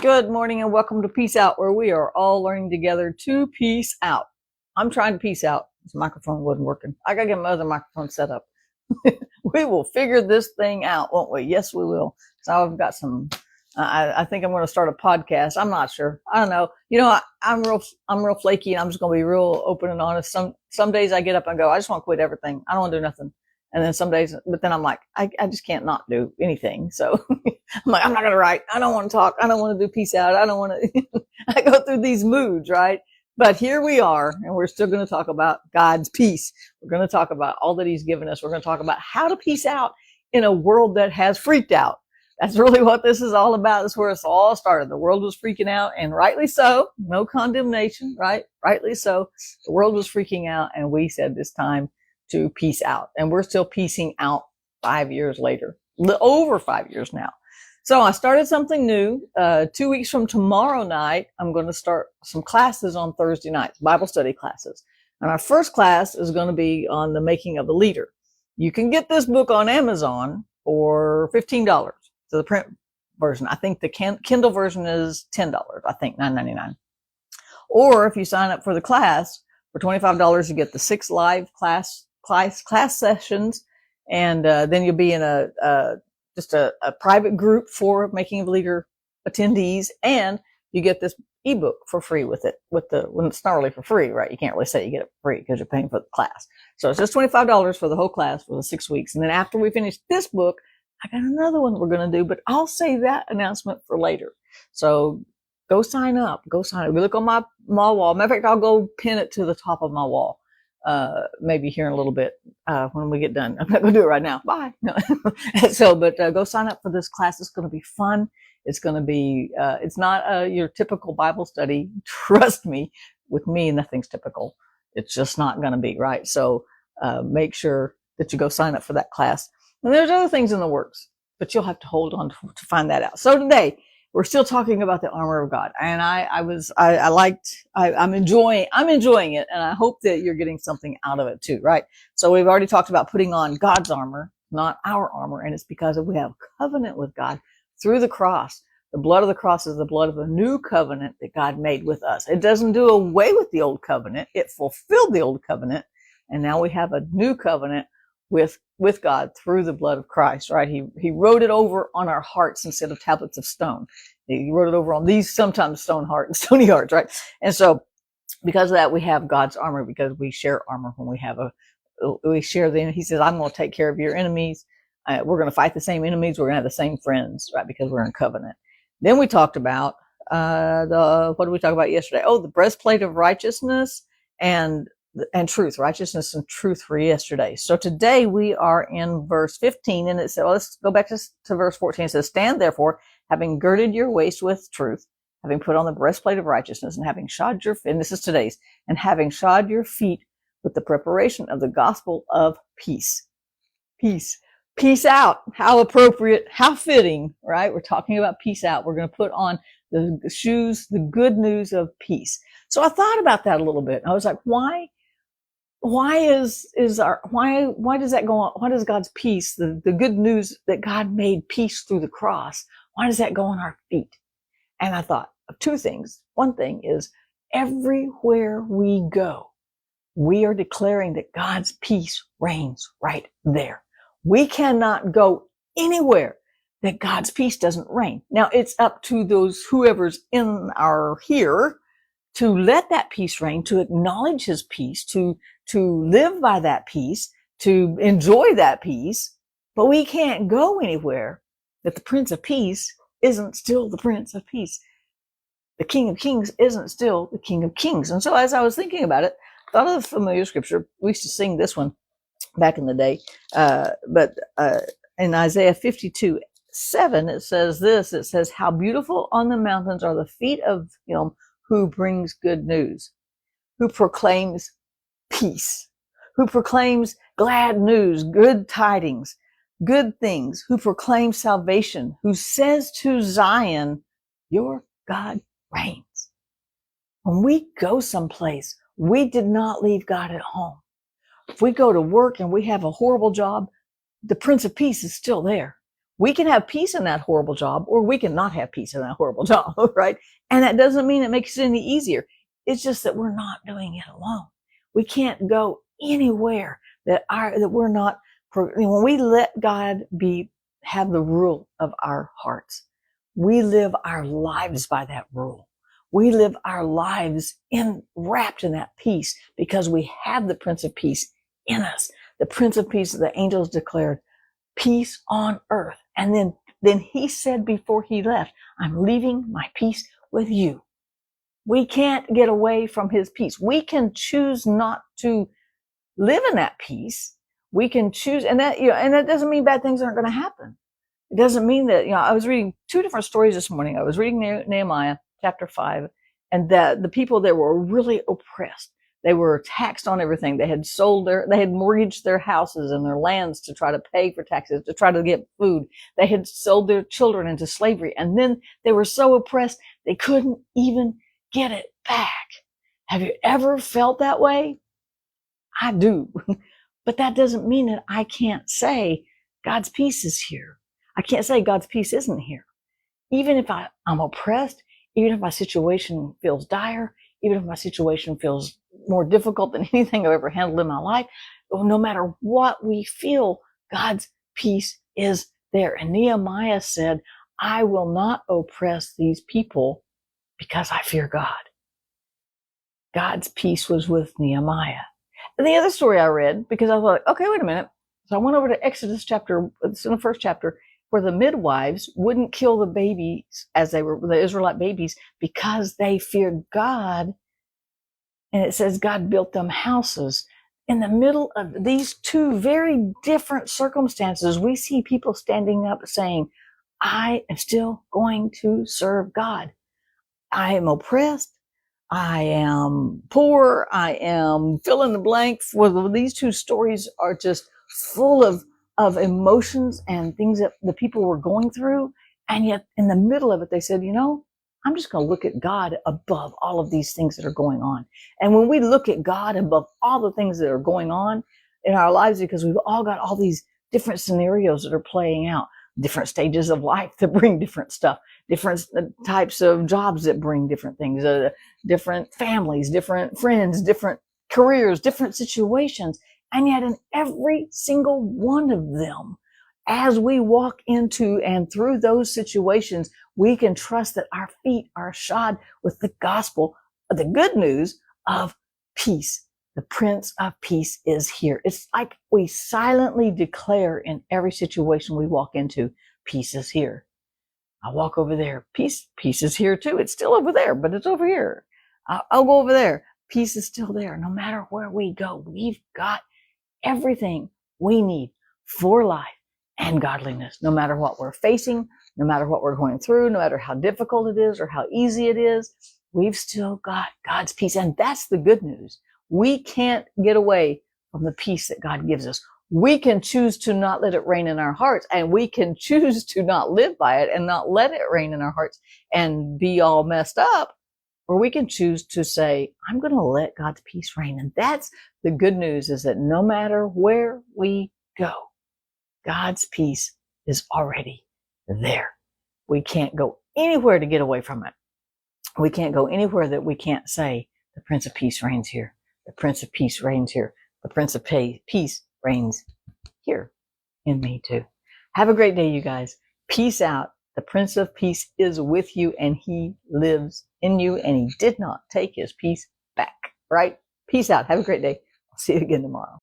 Good morning and welcome to Peace Out, where we are all learning together to peace out. I'm trying to peace out. This microphone wasn't working. I gotta get my other microphone set up. We will figure this thing out, won't we? Yes, we will. So I've got some. I think I'm going to start a podcast. I'm not sure. I don't know. I'm real flaky, and I'm just going to be real open and honest. Some days I get up and go, I just want to quit everything. I don't want to do nothing. And then some days, but then I'm like, I just can't not do anything. So I'm like, I'm not going to write. I don't want to talk. I don't want to do peace out. I don't want to, I go through these moods, right? But here we are, and we're still going to talk about God's peace. We're going to talk about all that he's given us. We're going to talk about how to peace out in a world that has freaked out. That's really what this is all about. That's where it's all started. The world was freaking out, and rightly so. No condemnation, right? Rightly so. The world was freaking out, and we said this time to peace out. And we're still piecing out 5 years later, over 5 years now. So I started something new. 2 weeks from tomorrow night, I'm going to start some classes on Thursday nights, Bible study classes. And our first class is going to be on the making of a leader. You can get this book on Amazon for $15. So the print version, I think the Kindle version is $10, I think $9.99. Or if you sign up for the class for $25, you get the 6 live class sessions, and then you'll be in a private group for Making of a Leader attendees, and you get this ebook for free with it. When it's not really for free, right? You can't really say you get it for free because you're paying for the class. So it's just $25 for the whole class for the 6 weeks. And then after we finish this book, I got another one we're going to do, but I'll save that announcement for later. So go sign up. Go sign up. We look on my wall. Matter of fact, I'll go pin it to the top of my wall. Maybe here in a little bit, when we get done. I'm not going to do it right now. Bye. No. But go sign up for this class. It's going to be fun. It's going to be, it's not your typical Bible study. Trust me, with me, nothing's typical. It's just not going to be, right? So, make sure that you go sign up for that class. And there's other things in the works, but you'll have to hold on to find that out. So today, we're still talking about the armor of God, and I'm enjoying it, and I hope that you're getting something out of it too, right? So we've already talked about putting on God's armor, not our armor, and it's because we have covenant with God through the cross. The blood of the cross is the blood of a new covenant that God made with us. It doesn't do away with the old covenant. It fulfilled the old covenant, and now we have a new covenant with God through the blood of Christ, right? He wrote it over on our hearts instead of tablets of stone. He wrote it over on these sometimes stony hearts, right? And so because of that, we have God's armor, because we share armor when we share them. He says, I'm going to take care of your enemies. We're going to fight the same enemies. We're going to have the same friends, right? Because we're in covenant. Then we talked about, what did we talk about yesterday? Oh, the breastplate of righteousness and truth, righteousness and truth for yesterday. So today we are in verse 15, and it says, well, let's go back to verse 14. It says, stand therefore, having girded your waist with truth, having put on the breastplate of righteousness, and having shod your feet, and this is today's, and having shod your feet with the preparation of the gospel of peace. Peace out. How appropriate, how fitting, right? We're talking about peace out. We're going to put on the shoes, the good news of peace. So I thought about that a little bit. I was like, why does that go on? Why does God's peace, the good news that God made peace through the cross, why does that go on our feet? And I thought of two things. One thing is, everywhere we go, we are declaring that God's peace reigns right there. We cannot go anywhere that God's peace doesn't reign. Now, it's up to whoever's in our here to let that peace reign, to acknowledge his peace, to live by that peace, to enjoy that peace. But we can't go anywhere that the Prince of Peace isn't still the Prince of Peace. The King of Kings isn't still the King of Kings. And so as I was thinking about it, I thought of the familiar scripture. We used to sing this one back in the day. But in Isaiah 52:7, it says this. It says, how beautiful on the mountains are the feet of him who brings good news, who proclaims peace, who proclaims glad news, good tidings, good things, who proclaims salvation, who says to Zion, your God reigns. When we go someplace, we did not leave God at home. If we go to work and we have a horrible job, the Prince of Peace is still there. We can have peace in that horrible job, or we can not have peace in that horrible job, right? And that doesn't mean it makes it any easier. It's just that we're not doing it alone. We can't go anywhere that we're not, when we let God have the rule of our hearts, we live our lives by that rule. We live our lives wrapped in that peace because we have the Prince of Peace in us. The Prince of Peace, the angels declared, peace on earth. And then he said before he left, I'm leaving my peace with you. We can't get away from his peace. We can choose not to live in that peace. We can choose, and that doesn't mean bad things aren't going to happen. It doesn't mean that, I was reading 2 different stories this morning. I was reading Nehemiah chapter 5, and the people there were really oppressed. They were taxed on everything. They had mortgaged their houses and their lands to try to pay for taxes, to try to get food. They had sold their children into slavery. And then they were so oppressed, they couldn't even get it back. Have you ever felt that way? I do. But that doesn't mean that I can't say God's peace is here. I can't say God's peace isn't here. Even if I'm oppressed, even if my situation feels dire, even if my situation feels more difficult than anything I've ever handled in my life, no matter what we feel, God's peace is there. And Nehemiah said, I will not oppress these people because I fear God. God's peace was with Nehemiah. And the other story I read, because I thought, okay, wait a minute. So I went over to Exodus chapter, it's in the first chapter, where the midwives wouldn't kill the babies as they were the Israelite babies because they feared God. And it says God built them houses. In the middle of these 2 very different circumstances, we see people standing up saying, I am still going to serve God. I am oppressed. I am poor. I am fill in the blank. These 2 stories are just full of emotions and things that the people were going through. And yet in the middle of it, they said, I'm just going to look at God above all of these things that are going on. And when we look at God above all the things that are going on in our lives, because we've all got all these different scenarios that are playing out, different stages of life that bring different stuff, different types of jobs that bring different things, different families, different friends, different careers, different situations. And yet in every single one of them, as we walk into and through those situations, we can trust that our feet are shod with the gospel, the good news of peace. The Prince of Peace is here. It's like we silently declare in every situation we walk into, peace is here. I walk over there. Peace is here too. It's still over there, but it's over here. I'll go over there. Peace is still there. No matter where we go, we've got everything we need for life and godliness. No matter what we're facing, no matter what we're going through, no matter how difficult it is or how easy it is, we've still got God's peace. And that's the good news. We can't get away from the peace that God gives us. We can choose to not let it reign in our hearts, and we can choose to not live by it and not let it reign in our hearts and be all messed up. Or we can choose to say, I'm going to let God's peace reign. And that's the good news, is that no matter where we go, God's peace is already there. We can't go anywhere to get away from it. We can't go anywhere that we can't say, the Prince of Peace reigns here. The Prince of Peace reigns here. The Prince of Peace reigns here in me too. Have a great day, you guys. Peace out. The Prince of Peace is with you, and he lives in you, and he did not take his peace back, right? Peace out. Have a great day. I'll see you again tomorrow.